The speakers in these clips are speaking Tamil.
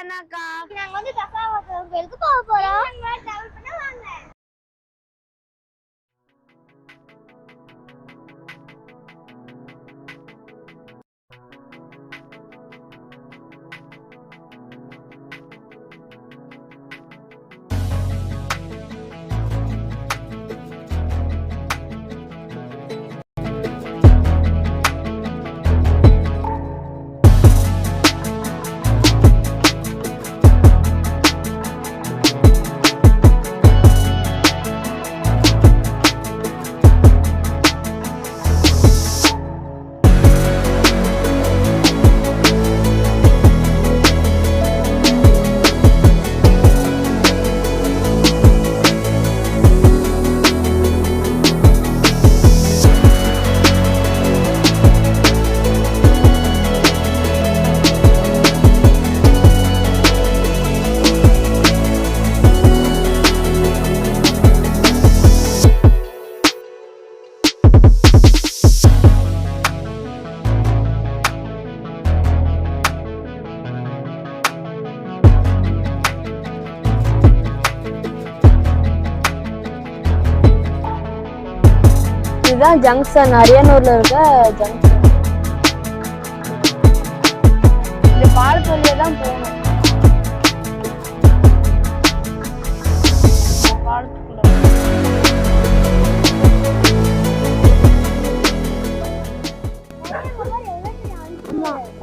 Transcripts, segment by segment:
என்னக்கா நாங்க வந்து தசாவதாரம் கோயிலுக்கு போக போறோம். டிராவல் பண்ண வாங்க. இதுதான் ஜங்ஷன், அரியனூர்ல இருக்க ஜங்ஷன். இந்த பாலத்து வழியா தான் போகணும். பாலத்துக்குள்ள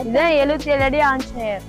இதுதான் 77 அடி ஆஞ்சநேயர்.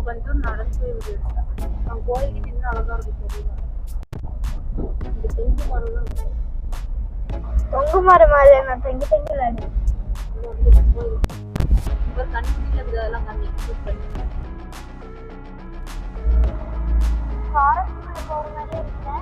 கொஞ்சம் நடந்து கோயிலுக்கு இன்னும் அழகா இருக்கு. தெரியல தொங்கு மரம் மாதிரி நான் தெங்கு விளையாடு கண்ணுல இதெல்லாம் கம்மி போற மாதிரி இருக்கு.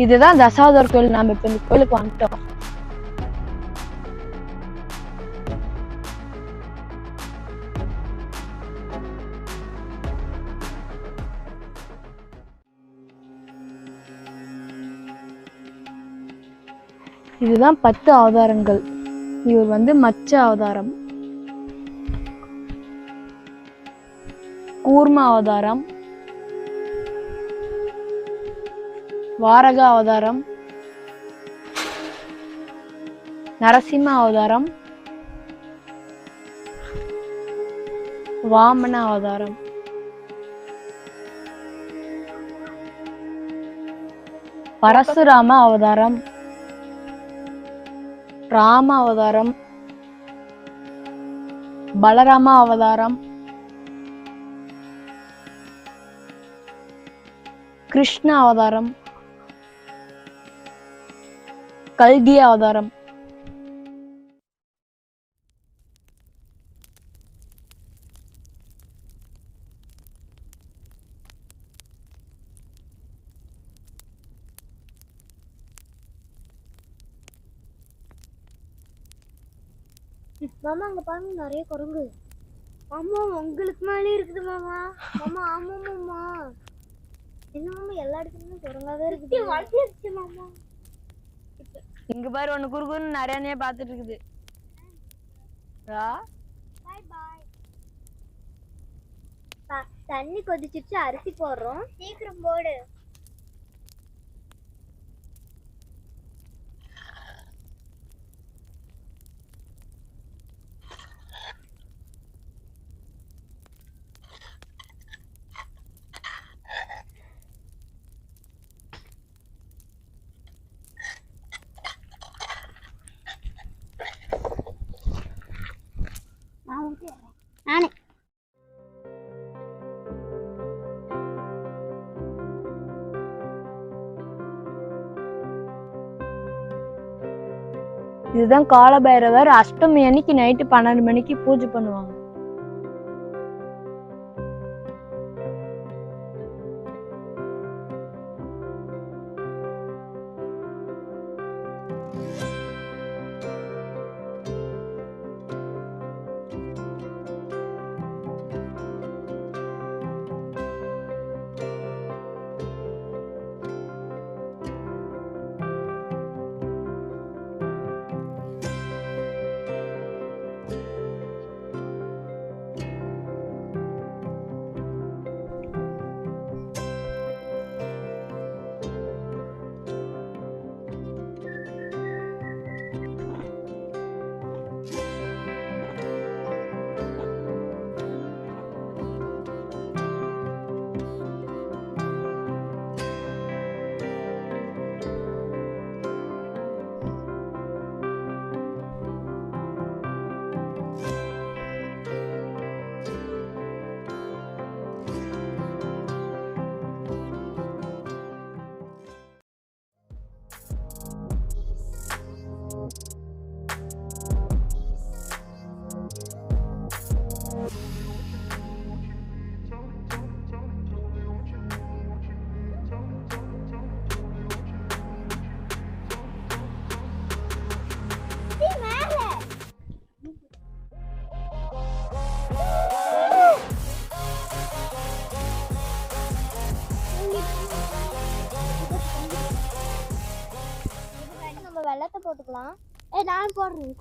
இதுதான் தசாவதார் கோயில். நாம இப்ப இந்த கோயிலுக்கு வந்துட்டோம். இதுதான் 10 அவதாரங்கள். இவர் வந்து மச்ச அவதாரம், கூர்ம அவதாரம், வாரக அவதாரம், நரசிம்ம அவதாரம், வாமன அவதாரம், பரசுராம அவதாரம், ராம அவதாரம், பலராம அவதாரம், கிருஷ்ண அவதாரம், கல்கி அவதாரம். மாமா அங்க பாருங்க நிறைய குரங்கு. மாமா உங்களுக்கு மேலே இருக்குது மாமா. மாமா ஆமா மாமா. என்ன மாமா எல்லா இடத்துலயும் குரங்காவே இருக்குது. வளர்த்திருச்சு மாமா. இங்க பாரு ஒன்னு குறுகுன்னு நிறையனே பாத்துட்டு இருக்குது. பாய் பாய். தண்ணி கொதிச்சிச்சு, அரிசி போடுறோம். சீக்கிரம் போடு. நானே இதுதான் காலபைரவர். அஷ்டமி அன்னைக்கு நைட்டு 12 மணிக்கு பூஜை பண்ணுவாங்க. நம்ம வெள்ளத்தை போட்டுக்கலாம். நான் போடுறேன்.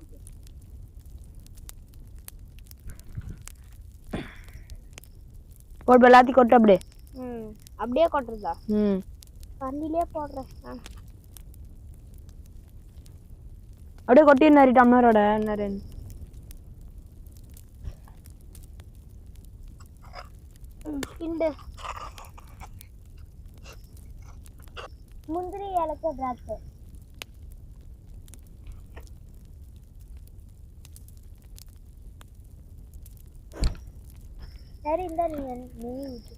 போட்டு எல்லாத்தையும் கொட்டு அப்படியே. அப்படியே கொட்டுறதா? தண்ணிலே போடுறேன். அப்படியே கொட்டினாரு டம்ளரோட. கிண்டு. முந்திரி, ஏலக்காய், திராட்சை. சரி, இந்த நீங்க நெய் ஊத்து.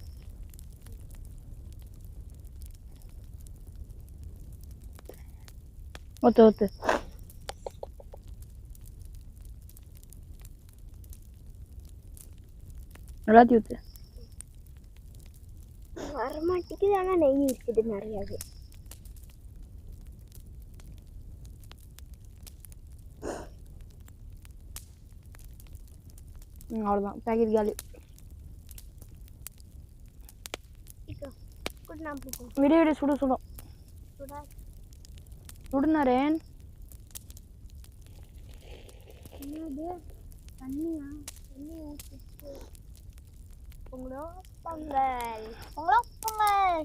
ஊத்து ஊத்து. எல்லாத்தையும் ஊத்து. வரமாட்டேங்குது, ஆனா நெய் இருக்குது நிறையாவே. அவ்வளோதான், பேக்கெட் காலி. விடிய விடிய சுடு சுடும். சுடுனாரேன். தண்ணியா? தண்ணி ஊற்றி பொங்கலோ பொங்கல், பொங்கலோ பொங்கல்.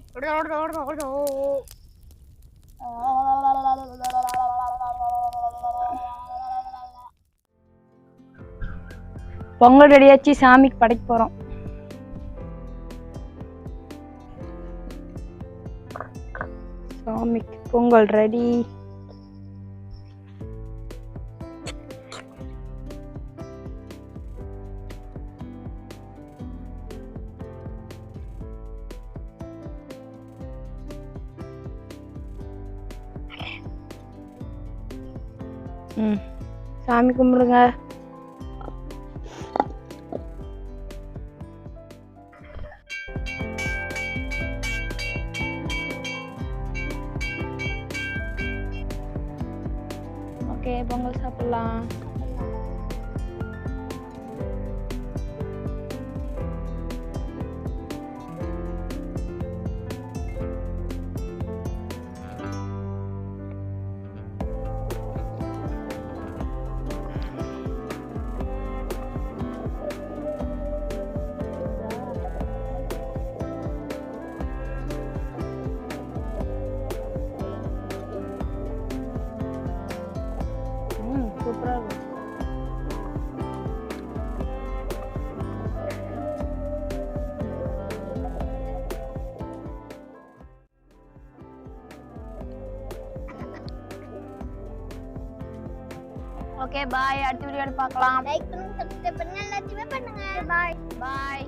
பொங்கல் ரெடியாச்சு, சாமிக்கு படைக்க போறோம். சாமிக்கு பொங்கல் ரெடி. சாமி கும்பிடுங்க. ஓகே, பொங்கல் சாப்பிடலாம். ஓகே பாய், அடுத்த வீடியோல பார்க்கலாம். லைக் பண்ணுங்க, சப்ஸ்கிரைப் பண்ணுங்க, எல்லாத்தையுமே பண்ணுங்க. பாய் பாய்.